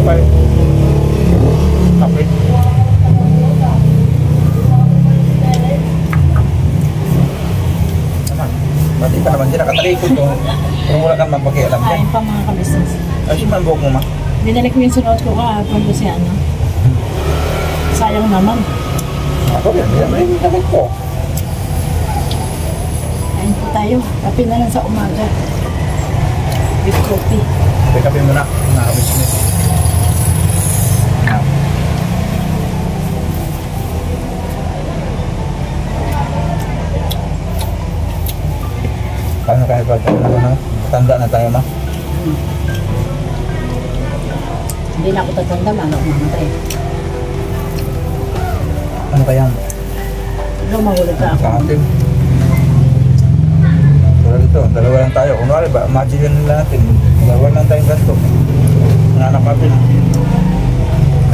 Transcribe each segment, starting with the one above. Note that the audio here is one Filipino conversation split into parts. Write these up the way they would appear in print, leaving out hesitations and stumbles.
tinapay. Kape. Pati pa naman din nakatalikod to. Kung wala kang mapakialam Kain yan. pa mga kabisnes. Ay, siya buhok mo ma. Binalik ko yung sunod ko kahapon ko si ano. Sayang naman. Ako yan, yan yung damit ko. Kain po tayo. Kape na lang sa umaga. With coffee. Kape muna, mga business. Paano kaya pag tanda na tayo ma? Hindi na ako tatanda, ano ako mamatay. Ano kaya? Lumahulog ka ako. Kahatim. Tulad ito, dalawa lang tayo. Kunwari ba, imagine nila natin, dalawa lang tayong ganito. Nanganak natin.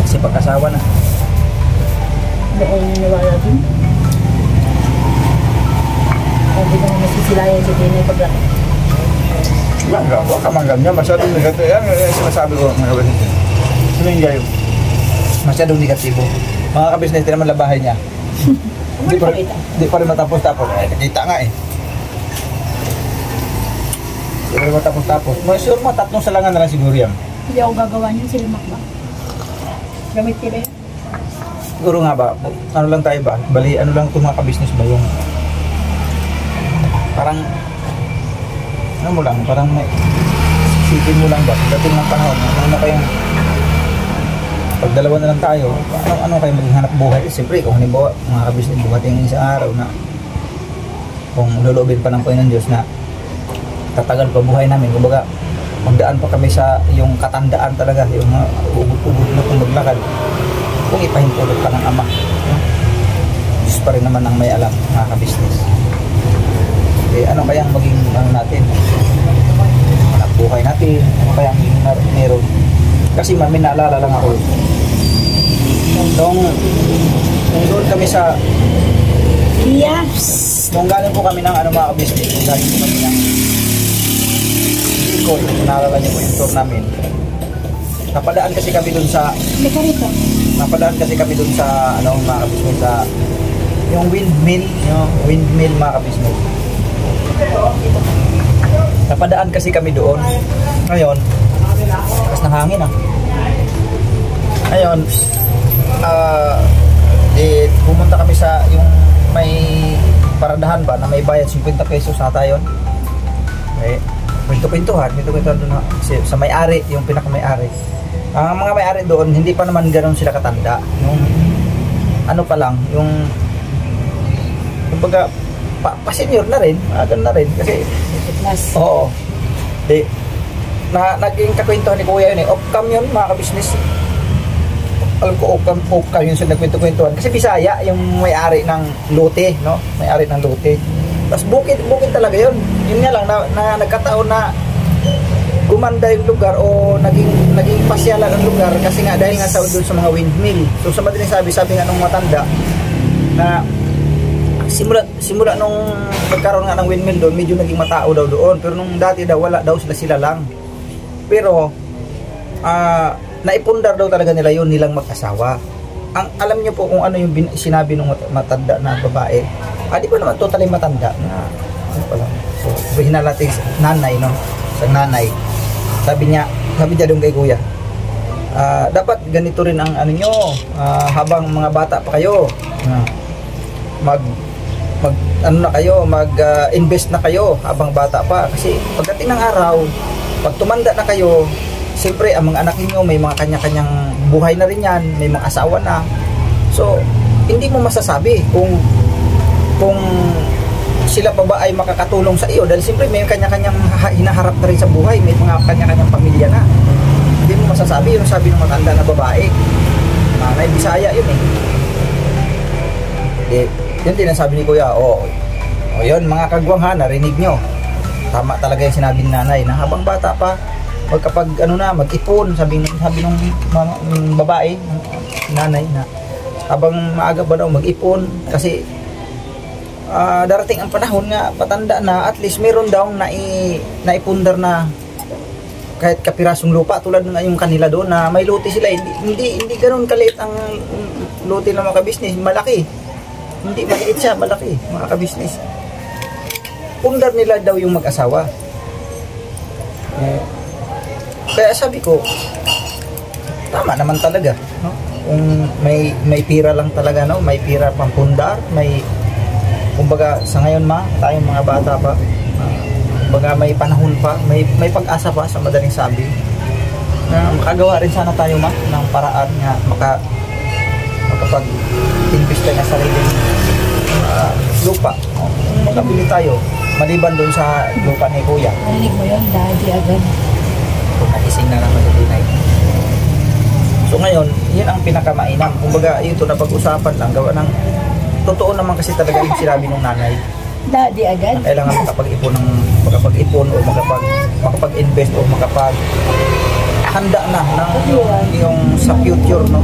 Kasi pag-asawa na. Hindi ko niniwala din. Hindi ko masisilayan si Dina paglaki. Huwag ka man ganyan, masyadong negatibo. Yan yung sinasabi ko mga kabisnes. Ano yung gayo? Masyadong negatibo. Mga kabisnes, naman labahay niya. Di pa rin matapos-tapos. Nakita nga eh. Di pa rin matapos-tapos. Sure mo, tatlong salangan na lang siguro yan. Hindi ako gagawa niyan, sila makba. Gamit kila yun. Siguro nga ba, ano lang tayo ba? Bali, ano lang itong mga kabisnes ba yung parang ano mo lang, parang may sipin mo lang ba? Dating ng panahon, ano kayong pag dalawa na lang tayo, ano kayo maging hanap buhay? Siyempre, kung halimbawa, mga kabisnes, bumating isang araw na kung lulubin pa ng Panginoon Diyos na tatagal pa buhay namin, kumbaga magdaan pa kami sa yung katandaan talaga, yung ubod-ubod na kung maglakad, kung ipahintulot pa ng Ama. Diyos pa rin naman ang may alam, mga kabisnes. Eh, ano kayang maging ano natin? Hanap buhay natin, ano kayang meron? Kasi may naalala lang ako. Nung doon kami sa nung galing po kami ng ano mga kabisnes, galing po kami ng Bicol, naalala niyo po yung tour namin. Napadaan kasi kami doon sa ano mga kabisnes, sa yung windmill mga kabisnes. Napadaan kasi kami doon. Ngayon, lakas ng hangin Ngayon, pumunta kami sa yung may paradahan ba na may bayad 50 pesos na tayo. Okay. Pinto-pintuhan doon sa may-ari, yung pinaka-may-ari. Ang mga may-ari doon, hindi pa naman ganoon sila katanda. Yung ano pa lang, yung kumbaga pa-senior na rin, ganoon na rin kasi oo. Naging kakwentuhan ni Kuya yun eh. Off-cam yun mga kabisnes. Alam ko off-cam yun sa nagkwento-kwentuhan. Kasi Bisaya yung may-ari ng lote, no? May-ari ng lote. Tapos bukid talaga yun. Yun nga lang na nagkataon na gumanda yung lugar o naging pasyalan ang lugar kasi nga dahil nga sa doon sa mga windmill. So sa madaling sabi nga nung matanda na simula nung nagkaroon nga ng windmill doon, medyo naging matao daw doon. Pero nung dati daw, wala daw sila lang. Pero, naipundar daw talaga nila yun, nilang mag-asawa. Alam niyo po kung ano yung sinabi ng matanda na babae. Di ba naman totally matanda na, ano pala. So, hinalating nanay, no? Isang nanay. Sabi niya doon kay Kuya, dapat ganito rin ang ano nyo, habang mga bata pa kayo, mag-invest na kayo habang bata pa kasi pagdating ng araw, pag tumanda na kayo, siyempre ang mga anak niyo may mga kanya-kanyang buhay na rin yan, may mga asawa na. So, hindi mo masasabi kung sila pa ba ay makakatulong sa iyo dahil siyempre may kanya-kanyang hinaharap na rin sa buhay, may mga kanya-kanyang pamilya na. Hindi mo masasabi, yung sabi ng matanda na babae, nanay Bisaya yun yun din ang sabi ni Kuya. Yun mga kagwang narinig nyo, tama talaga yung sinabi ni nanay na habang bata pa, kapag mag-ipon, sabi ng babae, nanay, na habang maaga ba daw mag-ipon kasi darating ang panahon nga patanda na, at least meron daw naipundar na kahit kapirasong lupa tulad ng yung kanila doon na may lote sila, hindi ganoon kaliit ang lote ng mga kabisnes, malaki. Hindi maliit siya, malaki mga kabisnes. Pundar nila daw yung mag-asawa. Kaya sabi ko, tama naman talaga, no? Kung may pira lang talaga, no? May pira pang pundar, may kumbaga sa ngayon tayong mga bata pa, kumbaga may panahon pa, may pag-asa pa sa madaling sabi na makagawa rin sana tayo ng paraan nga makapag-invest na sariling lupa, no? Makabili tayo maliban doon sa lupa ni Kuya. Narinig mo yun, daddy agad. Kung nagising na naman yung dinay. So ngayon, yan ang pinakamainam. Kumbaga, ito na pag-usapan lang, gawa ng totoo naman kasi talaga yung sinabi ng nanay. Daddy agad? Kailangan makapag-ipon o makapag-invest o handa na ng yung sa future, no?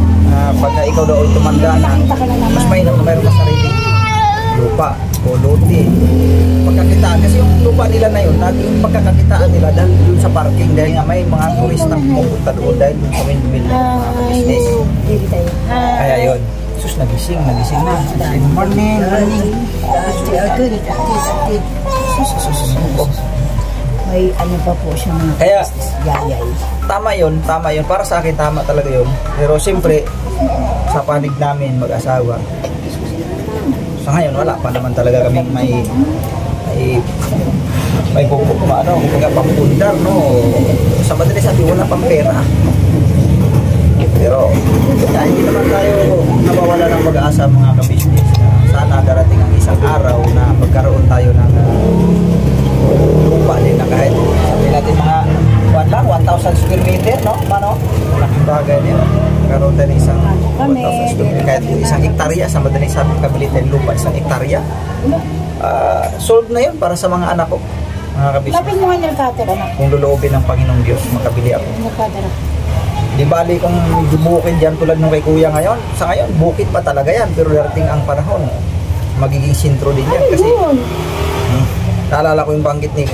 Pagka ikaw daw tumanda na, mas mayroon ka sarili lupa o lote. Pagkakitaan, kasi yung lupa nila na yun, naging pagkakakitaan nila dahil dun sa parking, dahil nga may mga turista pupunta doon dahil dun sa windmill na mga business. Kaya yun, sus, nagising na. Good morning. May ano pa po siya mga kaya, yayay. tama yun. Para sa akin, tama talaga yun. Pero siyempre, sa panig namin mag-asawa, sa ngayon, wala pa naman talaga kami may pampundar, no? Sa madali sabi, wala pang pera. Pero, hindi naman tayo nawawala ng pag-asa mga kabisnes. Sana darating ang isang araw na magkaroon tayo ng lupa din na kahit sabihin natin mga 1,000 square meter, no? Malaking bagay din. Magkaroon tayo ng isang 1,000 square meter, kahit isang hektarya, sa madaling sabi kabili tayo lupa, isang hektarya. Solve na yun para sa mga anak ko, mga kabisnes. Lapin mo nga nilkatera na. Kung luluobin ng Panginoong Diyos, makabili ako. Nilkatera. Di bali kung bukid dyan tulad ng kay Kuya ngayon, sa ngayon bukid pa talaga yan, pero darating ang panahon magiging sentro din yan kasi naalala ko yung banggit ni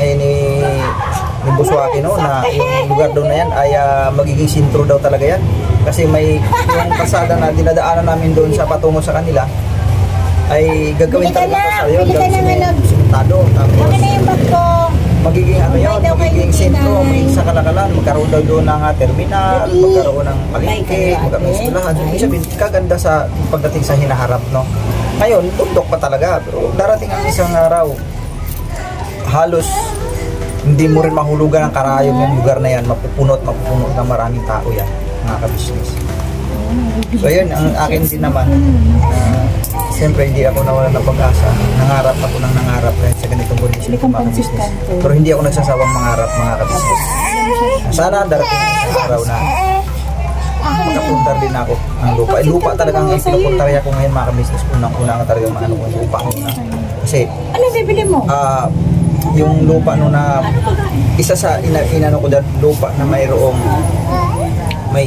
Buswaki, no, na yung lugar doon na yan ay magiging sentro daw talaga yan kasi may yung pasada na dinadaanan namin doon sa patungo sa kanila ay gagawin talaga sa yun, gagawin simentado, tapos magiging magiging sentro, magiging sa Kalakalan, magkaroon daw doon ng terminal, magkaroon ng palengke, magkaroon ng eskwelahan. So, ibig sabihin, kaganda sa pagdating sa hinaharap, no? Ngayon, tundok pa talaga, pero darating ang isang araw, halos hindi mo rin mahulugan ang karayom yung lugar na yan, mapupunot ng maraming tao yan, mga kabisnes. So yun, ang akin din naman, siyempre hindi ako nawalan ng pag-asa. Nangarap ako ng nangarap kahit sa ganitong kondisyon ng mga kabisnes. Pero hindi ako nagsasawang mangarap, mga kabisnes. Sana darating ang isang araw na makapuntar din ako ng lupa. Lupa talaga ang pinupuntarya ko ngayon, mga kabisnes. Unang-una nga talaga mga lupa muna. Kasi, ano bibili mo? yung lupa no na isa sa inano ko dyan, lupa na may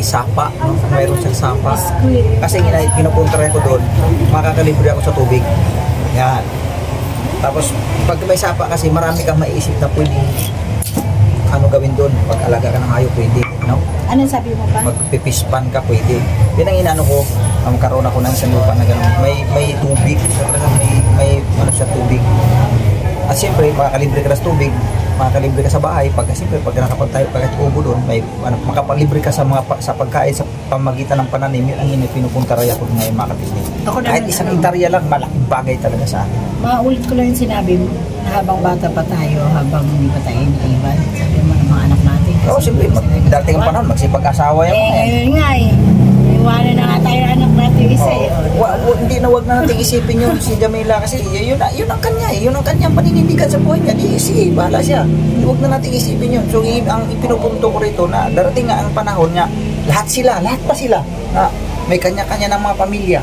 sapa, no? Mayroon siyang sapa. Kasi pinupuntahan ko doon, makakalibre ako sa tubig. Yan. Tapos, pag may sapa kasi, marami kang maiisip na pwedeng gawin doon. Pag-alaga ka ng hayop, pwede. No? Anong sabi mo pa? Magpipispan ka, pwede. Yan ang inano ko, magkaroon ako ng isang lupa na gano'n. May tubig. May siya tubig. At siyempre, makakalibre ka sa tubig, makakalibre ka sa bahay, pag nakapagtayo ka kahit ubo doon, makapalibre ka sa pagkain sa pamagitan ng pananim, yun ang pinupuntaraya ko ngayon, mga kabisnes. Kahit isang hektarya lang, malaking bagay talaga sa akin. Maulit ko lang yung sinabi mo, na habang bata pa tayo, habang hindi pa tayo iniiwan, sabi mo ng mga anak natin. Oo, siyempre, dating ang panahon, magsipag-asawa yan. Ngayon nga iwanan na nga tayo anak natin isa Hindi na, wag na natin isipin yun si Jamila kasi yun ang kanya yun ang kanyang paninindigan sa buhay niya. Sige, bahala siya. Huwag na natin isipin yun. So ang ipinupunto ko rito na darating nga ang panahon niya, lahat pa sila na may kanya-kanya ng mga pamilya.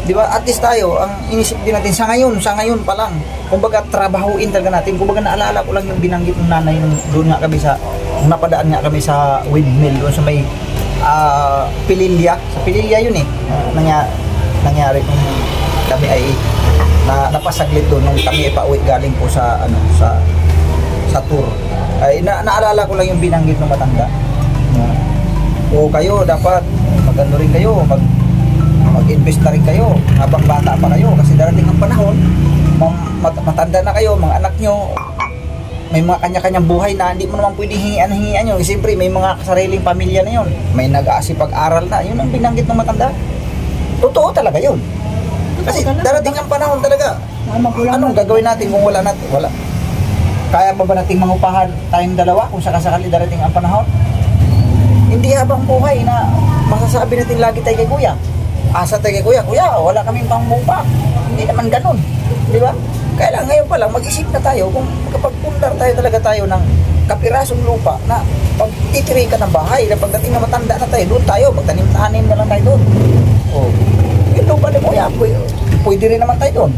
Di ba? At least tayo, ang inisip din natin sa ngayon pa lang, kumbaga trabahuin talaga natin. Kumbaga naalala ko lang yung binanggit ng nanay doon nga kami napadaan nga kami sa windmill doon sa may Pililya. Sa Pililya yun nangyari kung kami ay napasaglit doon nung kami ay pauwi galing po sa sa tour. Ay, naalala ko lang yung binanggit ng matanda. O kayo, dapat magano rin kayo, mag-invest na rin kayo habang bata pa kayo. Kasi darating ang panahon, matanda na kayo, mga anak nyo, may mga kanya-kanyang buhay na hindi mo naman pwedeng hingian yun. Siyempre, may mga sariling pamilya na yun. May nag-aasipag-aral na. Yun ang binanggit ng matanda. Totoo talaga yun. Kasi darating ang panahon talaga. Anong gagawin natin kung wala natin? Wala. Kaya ba nating mangupahan tayong dalawa kung sakasakali darating ang panahon? Hindi habang buhay na masasabi natin lagi tayo kay kuya. Asa tayo kay kuya, kuya, wala kaming pangupa. Hindi naman ganun. Di ba? Kaya lang ngayon pa lang, mag-isip na tayo kung kapag-pundar talaga tayo ng kapirasong lupa na pagtitiri ka ng bahay na pagdating na matanda na tayo, doon tayo, magtanim-tanim na lang tayo doon. O, yung lupa ni kuya, pwede rin naman tayo doon.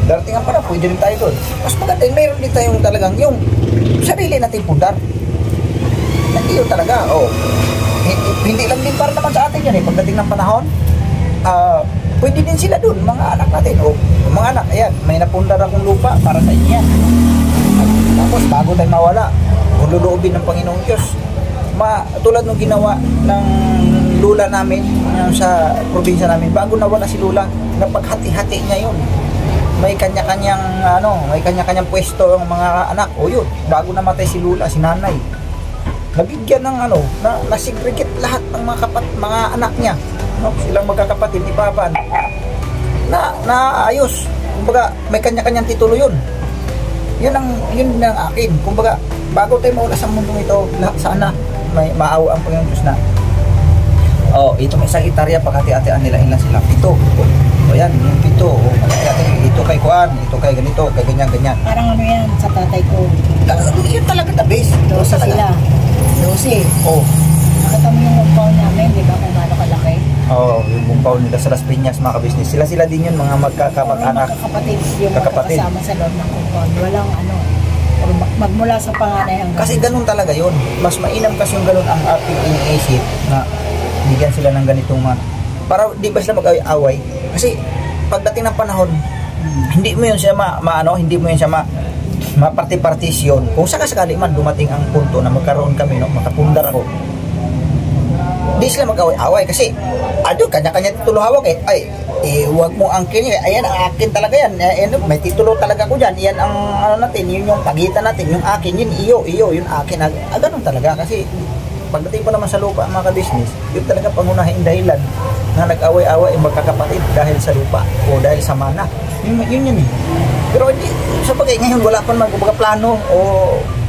Darating ang parang, pwede rin tayo doon. Mas maganda, mayroon din tayong talagang yung sarili natin pundar. Hindi yun talaga, hindi lang din para naman sa atin yun pagdating ng panahon, pwede din sila doon, mga anak natin, mga anak, ayan, may napundar akong lupa para sa inyo yan. Tapos bago tayo mawala, kung luluobin ng Panginoong Diyos, tulad nung ginawa ng lula namin sa probinsya namin, bago nawala si lula, napaghati-hati niya yun. May kanya-kanyang may kanya-kanyang pwesto ang mga anak. Yun, bago namatay si lula, si nanay, nabigyan ng na-segregate lahat ng mga anak niya. Silang magkakapatid ni Papa na ayos. Kumbaga may kanya-kanyang titulo yun. Yun ang akin. Kumbaga bago tayo mawala sa mundong ito, sana may maawa ang Panginoon Diyos na ito may isang hektarya, pagkati-atian nila ilan sila, 7. Yan, yung 7. Ito kay Kuan, ito kay ganito, kay ganyan. Parang yan sa tatay ko. Yun talaga the best. 12 sila. 12. Nakita mo yung compound namin, di ba kung gaano kalaki? Yung compound nila sa Las Piñas, mga kabisnes. Sila din yun, mga magkakapag-anak. Magkakapatid yung magkakasama sa loob ng compound. Walang magmula sa panganay hanggang. Kasi ganun talaga yun. Mas mainam kasi yung ganun ang ating iniisip na bigyan sila ng ganitong para di ba sila mag-away. Kasi pagdating ng panahon, hindi mo yun siya hindi mo yun siya maparti-partisyon. Kung sakasakali man dumating ang punto na magkaroon kami, makapundar ako, di sila mag-away-away kasi kanya-kanya titulo hawak huwag mo angkin ayan ang akin talaga yan, may titulo talaga ko dyan, yan ang natin, yun yung pagitan natin, yung akin, yun iyo, yun akin, ganun talaga. Kasi pagdating pa naman sa lupa mga kabisnes, yun talaga pangunahing dahilan na nag-away-away magkakapatid dahil sa lupa o dahil sa mana. Yun pero hindi, sa bagay ngayon wala pa naman kumbaga plano o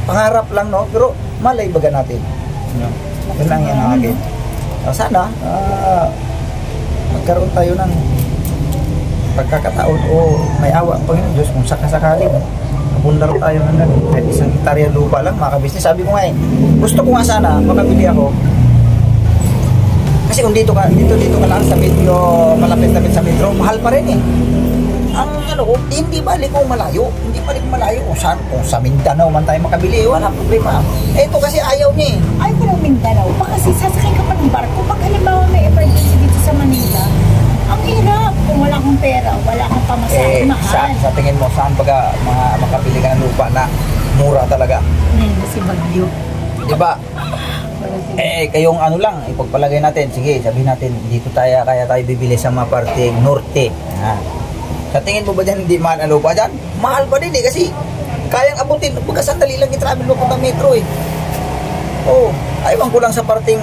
pangarap lang, pero malay baga natin, yun lang yan ang akin. Sana magkaroon tayo ng pagkakataon o may awa ang Panginoon Diyos kung sakasakali napundar tayo ng kahit isang hektarya lupa lang mga kabisnes. Sabi ko nga gusto ko nga sana makabili ako kasi kung dito ka lang sa metro, malapit sa metro, mahal pa rin ang hindi balik kung malayo kung sa Mindanao man tayo makabili, wala problema. Ito kasi ayaw niya ayaw ko ng Mindanao pa kasi sasakay ka pa ng barko pag halimbawa may emergency dito sa Manila. Ang hirap kung wala kang pera, wala kang pamasahe, mahal. Sa tingin mo saan baga makabili ka ng lupa na mura talaga? Kasi Bagyo, diba? Kayong lang ipagpalagay natin, sige sabihin natin dito kaya tayo bibili sa mga parteng norte. Sa tingin mo ba dyan hindi mahal ang lupa dyan? Mahal pa din kasi kayang abutin, sandali lang i-travel mo ng metro aywan ko lang sa parting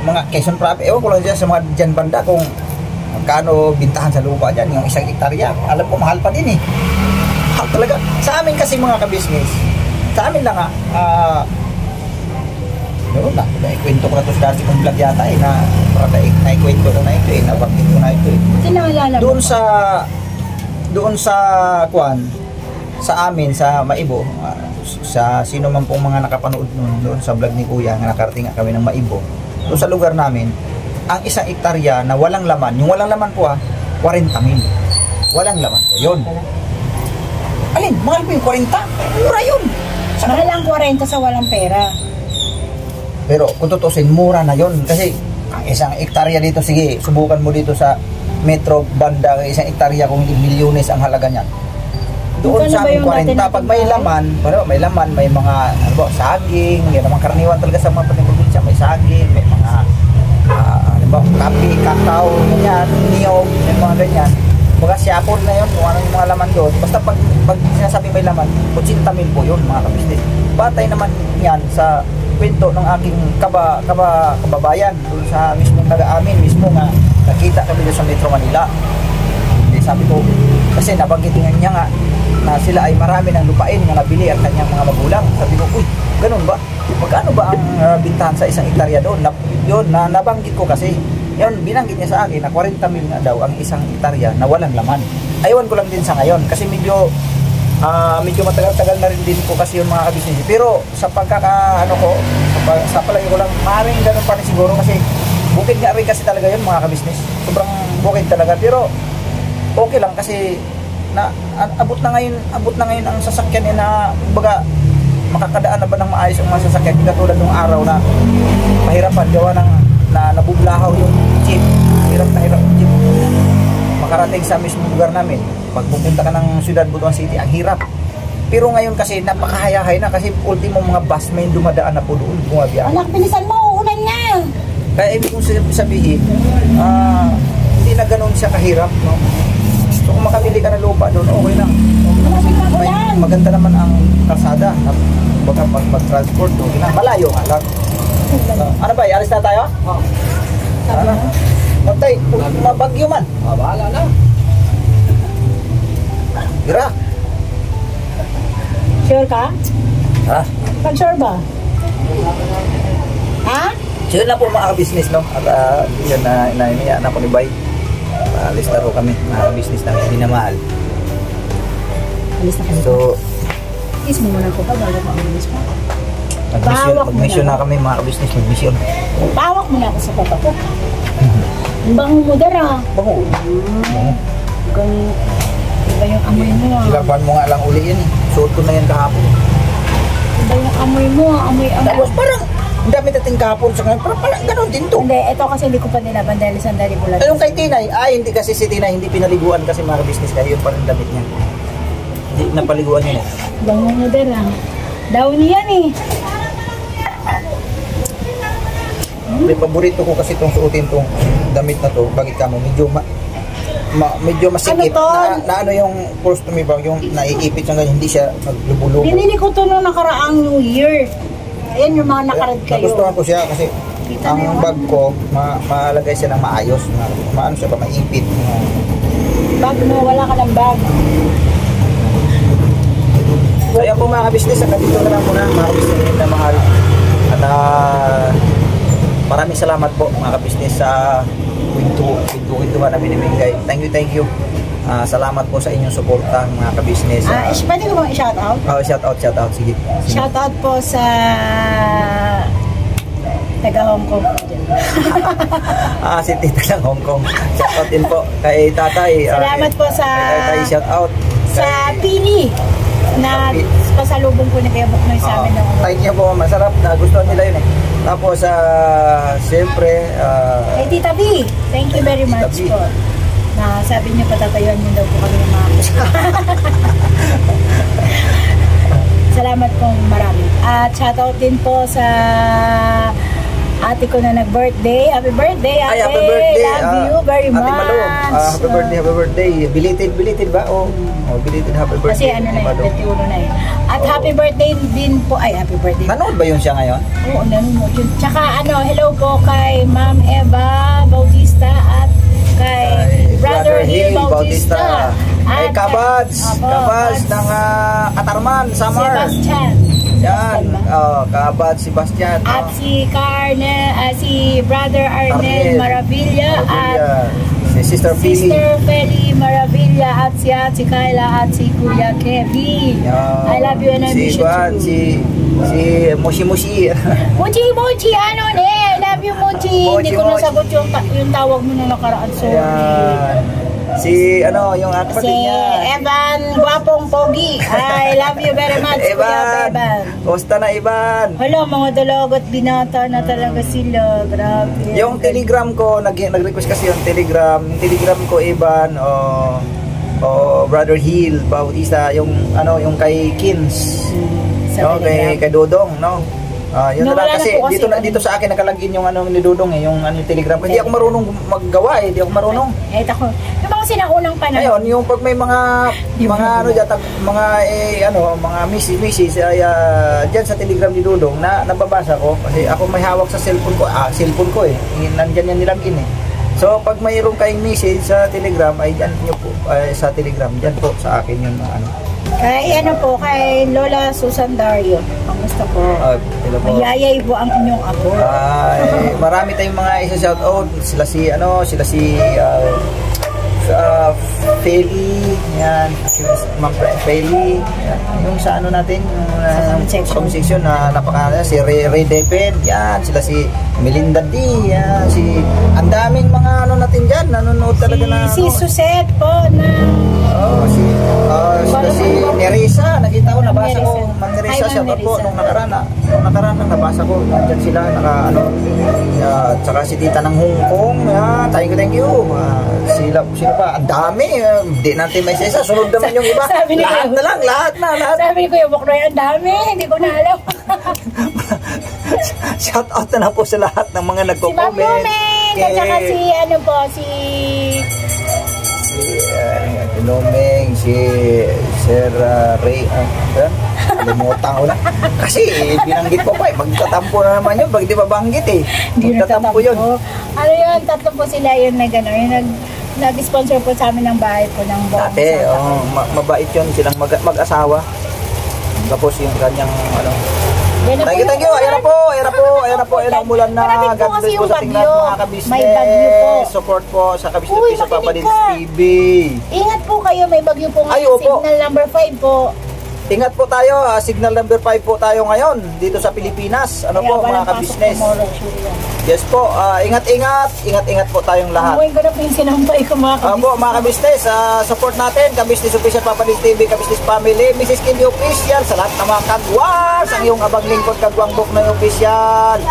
mga Quezon Province, ewan ko lang dyan sa mga dyan banda kung magkano bintahan sa lupa dyan, yung isang hektarya, alam ko mahal pa din mahal talaga. Sa amin kasi mga kabisnes, sa amin lang meron na, naikwento ko na ito sa dati kong vlog yata na naikwento ko na ito nabanggit ko na ito doon sa Kuan, sa amin sa Maibo, sa sino man pong mga nakapanood doon sa vlog ni Kuya na nakarating kami ng Maibo, doon sa lugar namin, ang isang hektarya na walang laman, yung walang laman po 40,000, walang laman po yun. Alin, mahal po yung 40? Mura yun. Mahal ang 40 sa walang pera. Pero kung tutusin, mura na yon kasi ang isang hektarya dito, sige, subukan mo dito sa metro banda, isang hektarya kung hindi milyones ang halaga niyan. doon Magkano sa ba aming yung dati 40, nating pag may bahay? laman, may laman, may mga ano ba, saging, yan naman karaniwan talaga sa mga probinsya, may saging, may mga ano ba, kape, kakao, ganyan, niyog, may mga ganyan. Mga siyapon na yun, kung ano yung mga laman doon. Basta pag sinasabi may laman, 80 mil po yun mga kabisnes. Batay naman yan sa kwento ng aking kababayan doon sa mismong taga-amin, mismo nga nakita kami doon sa Metro Manila. Sabi ko, kasi nabanggit niya nga na sila ay marami ng lupain na nabili ang kanyang mga magulang. Sabi ko, uy, ganun ba? Magkano ba ang bintahan sa isang hektarya doon? Yun, nabanggit ko kasi. Yun, binanggit niya sa akin na 40 mil nga daw ang isang hektarya na walang laman. Aywan ko lang din sa ngayon kasi medyo matagal-tagal na rin din po kasi yung mga kabisnes. Pero sa pagkakaano ko, sa palagi ko lang, maaaring ganun pa rin siguro kasi bukid nga rin kasi talaga yun mga kabisnes. Sobrang bukid talaga. Pero okay lang kasi abot na ngayon ang sasakyan na baga makakadaan na ba ng maayos ang mga sasakyan katulad ng araw na mahirapan gawa ng na nabublahaw yung jeep, hirap yung jeep makarating sa mismong lugar namin. Pag pupunta ka ng Ciudad Butuan City, ang hirap. Pero ngayon kasi napakahayahay na kasi ultimo mga bus may dumadaan na po doon bumabiyahe. Anak, pinisan mo, uulan na. Kaya ibig kong sabihin, hindi na ganun siya kahirap, no? So kung makabili ka ng lupa doon, okay lang. Maganda naman ang kalsada. Baka mag-transport doon. Malayo nga lang. Ano ba? Alis na tayo? Oo. Ano? Matay, mabagyo man. Bahala na. Gira. Sure ka? Ha? Pag-sure ba? Ha? Sure na po mga business, no? At yun na inayaan ako ni Bay. Alis na ro kami. Mga business na hindi na mahal. Alis na kami. So, kiss mo muna ko pa bago ka umalis pa. mag-mission na kami mga business. Mag-mission. Pawak mo na ako sa papa ko. Ang bango mo dara. Bango. Iba yung amoy mo. Silaban mo nga lang uli yan eh. Suot ko na yan kahapon. Iba yung amoy mo. Amoy. Tapos parang ang dami dating kahapon sa ngayon. Parang ganun din to. Hindi, ito kasi hindi ko pa nilaban dahil sandali ko lang. Yung kay Tinay, hindi kasi si Tinay hindi pinaliguan kasi mga business kaya yun pa rin damit niya. Hindi napaliguan niya. Bango mo dara. Daw niyan eh. May paborito ko kasi itong suotin tong damit na to. Bakit ka mo? Medyo masikip na ano yung costume ba? Yung naiipit yung ganyan. Hindi siya maglubulubo. Binili ko to nung nakaraang New Year. Ayan yung mga nakared kayo. Nagustuhan ko siya kasi ang bag ko, malagay siya ng maayos. Maano siya ba? Maipit. Bag mo, wala ka ng bag. Kaya po mga business, dito na lang muna mga business na mahal. At maraming salamat po mga business sa kwento-kwentuhan na binibigay. Thank you. Salamat po sa inyong suporta mga ka-business. Pwede ko bang i-shoutout? Shout out. Sige. Shoutout po sa taga Hong Kong. Si Tita ng Hong Kong. Shout out din po kay Tatay. Salamat po sa Tatay, shout out. Sa Pili na pasalubong ko na kaya Buknoy sa amin. Thank you po, masarap. Nagustuhan nila yun eh. Tapos, siyempre, kay Tita B, thank you very much po. Na sabi niyo patatayuan niyo daw po kami ng mga salamat pong marami. At shoutout din po sa ate ko na nag-birthday. Happy birthday, ate! Happy birthday! Love you very much! Ate Malo, happy birthday! Belated ba? Belated happy birthday. Kasi ano na yun, 21 na yun. At happy birthday din po, happy birthday. Nanood ba yun siya ngayon? Oo, nanood yun. Tsaka hello po kay Ma'am Eva Bautista at kay Brother Hill Bautista. Kay Kabads ng Katarman, Samar. Sebastian. Yan, Kabads, Sebastian. At si Brother Arnel Maravilla at si Sister Feli Maravilla at si Kyla at si Kuya Kevin. I love you and I miss you too. Si Moshi, I love you, Mochi. Hindi ko nasagot yung tawag mo nung nakaraan. Sorry. Yung kapatid niya. Evan, gwapong pogi. I love you very much, Kuya Evan. Kumusta na, Evan? Hala, mga dalagot binata na talaga sila. Grabe. Yung Telegram ko, nag-request kasi yung Telegram ko, Evan, o Brother Hill Bautista, yung ano, yung kay Kins, no, kay Dodong, no. Yun na lang kasi, dito sa akin nakalagin yung ano ni Dudong yung ano yung Telegram. Hindi ako marunong maggawa hindi ako marunong. Ako. Yung mga sinaunang panahon. Ngayon, yung pag may mga ano diyan, mga mga misis ay diyan sa Telegram ni Dudong na nababasa ko kasi ako may hawak sa cellphone ko. Cellphone ko nandiyan yan nilagin So, pag mayroon kayong message sa Telegram ay diyan niyo po sa Telegram, diyan po sa akin yung ano. Kay kay Lola Susan Dario. Kamusta po? Mayayay po ang inyong apo. Marami tayong mga isa-shout out. Sila si Feli, yan, Ma'am Feli, yung sa ano natin, comment section na napakahalaga, si Ray Depen, yan, sila si Melinda D, yan, ang daming mga ano natin dyan, nanonood talaga na si Suset po na sila si Nerissa, nakita ko, nabasa ko, Ma'am Nerissa, shout out po, nung nakaraan nabasa ko, nandyan sila, at saka si Tita ng Hong Kong, yan, thank you, sila pa, ang dami, hindi natin may isa, sunod naman yung iba, lahat na. Sabi ko yung Buknoy, ang dami, hindi ko na alam. Shout out na po sa lahat ng mga nagko-comment. Si Ma'am Lumen, at saka si Lumeng, si Sir Ray, limutan ko na. Kasi binanggit ko pa magtatampo na naman yun, pag di ba banggit magtatampo yun. Ano yun, tatlo po sila yun na gano'n, yung nag-sponsor po sa amin ng bahay po ng buong dati, mabait yun silang mag-asawa. Tapos yung kanyang thank you, ayan na po, umulan na. God bless po sa tingnan mga kabisnes. Support po sa kabisnes sa Papa Dins TV. Ingat po kayo, may bagyo po ngayon, signal number 5 po. Ingat po tayo, signal number 5 po tayo ngayon dito sa Pilipinas. Mga kabisnes. Yes po, ingat po tayong lahat. Amoy ko na po yung sinampay ko mga kabisnes. Mga kabisnes, support natin, Kabisnes Official Papa Dins TV, Kabisnes Family, Mrs. Candy Official, sa lahat ng mga kagwas, ang iyong abang lingkod kagwang book na official.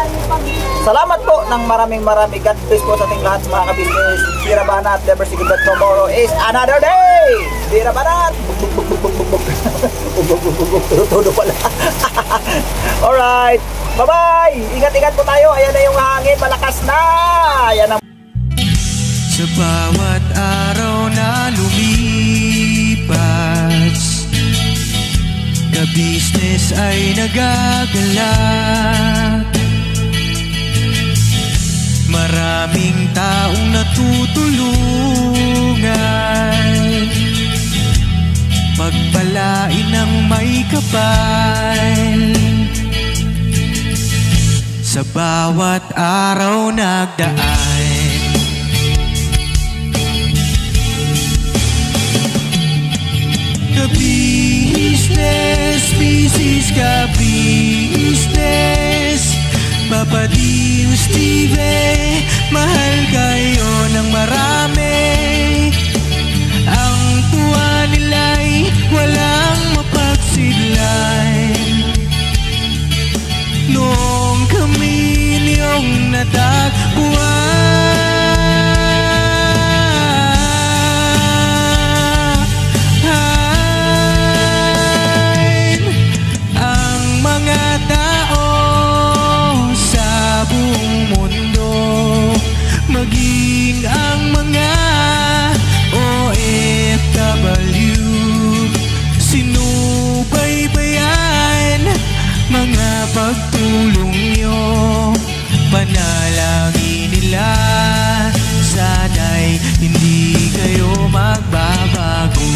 Salamat po ng maraming. God bless po sa ating lahat mga kabisnes. Bira Banat, never see that tomorrow is another day. Bira Banat. Todo pala. Alright. Bye-bye! Ingat-ingat po tayo. Ayan na yung hangin. Malakas na! Ayan na. Sa bawat araw na lumipas, kabisnes ay nagagalak. Maraming taong natutulungan, pagpalain ng may kapal. Sa bawat araw nagdaan, kabisnes, kabisnes, Papa Dins TV, mahal kayo ng marami. Ang tuwa nila'y walang mapagsidlan. Noong kami niyong natagpuan, ang mga tao sa buong mundo, maging ang mga OFW, sinubaybayan mga pagtulong nyo, panalangin nila, sana'y hindi kayo magbabago.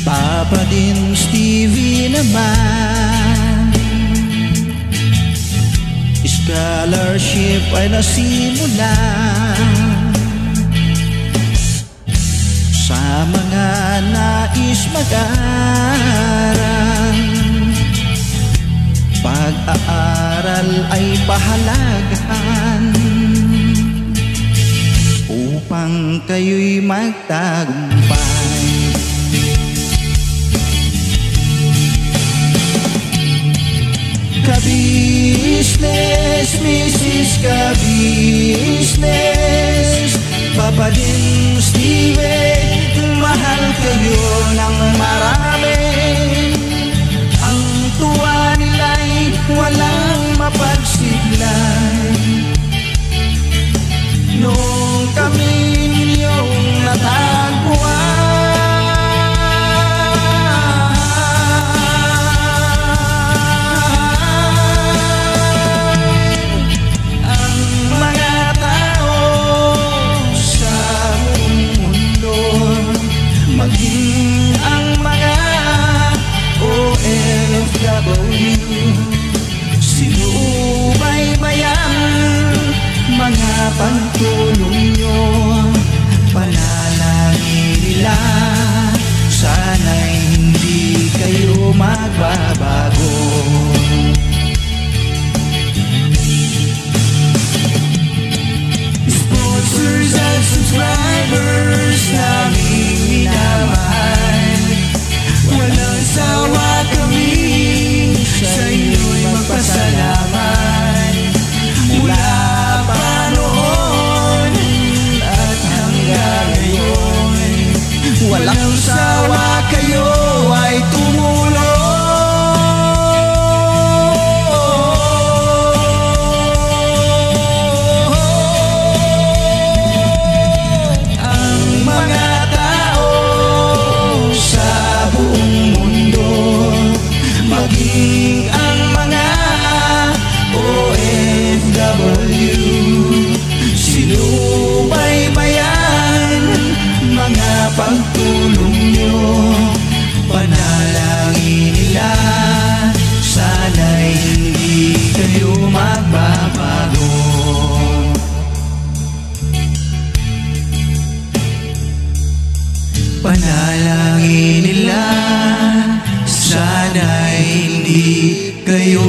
Papa Dins TV naman, scholarship ay nasimula sa mga nais mag-aral. Pag-aaral ay pahalagahan upang kayo'y magtagumpay. Ka-business, Mrs. Ka-business, Papa din Steven, mahal kayo ng marami. Ang tuwa nila'y walang mapagsiglay. Noong kami ninyong natagpuan, ang mga tao sa buong mundo, maging ang mga OFW, sinubaybayan mga pagtulong nyo, panalangin nila, sana'y hindi kayo magbabago. Sponsors at subscribers naming minamahal, walang sawa kami sa inyo'y magpasalamat. Mula pa noon at hanggang ngayon, walang sawa kayo ay tumulong. Ang mga tao sa buong mundo, maging ang mga OFW, sinubaybayan mga pagtulong nyo, panalangin nila, sana'y hindi kayo magbabago. Panalangin nila, sana'y hindi kayo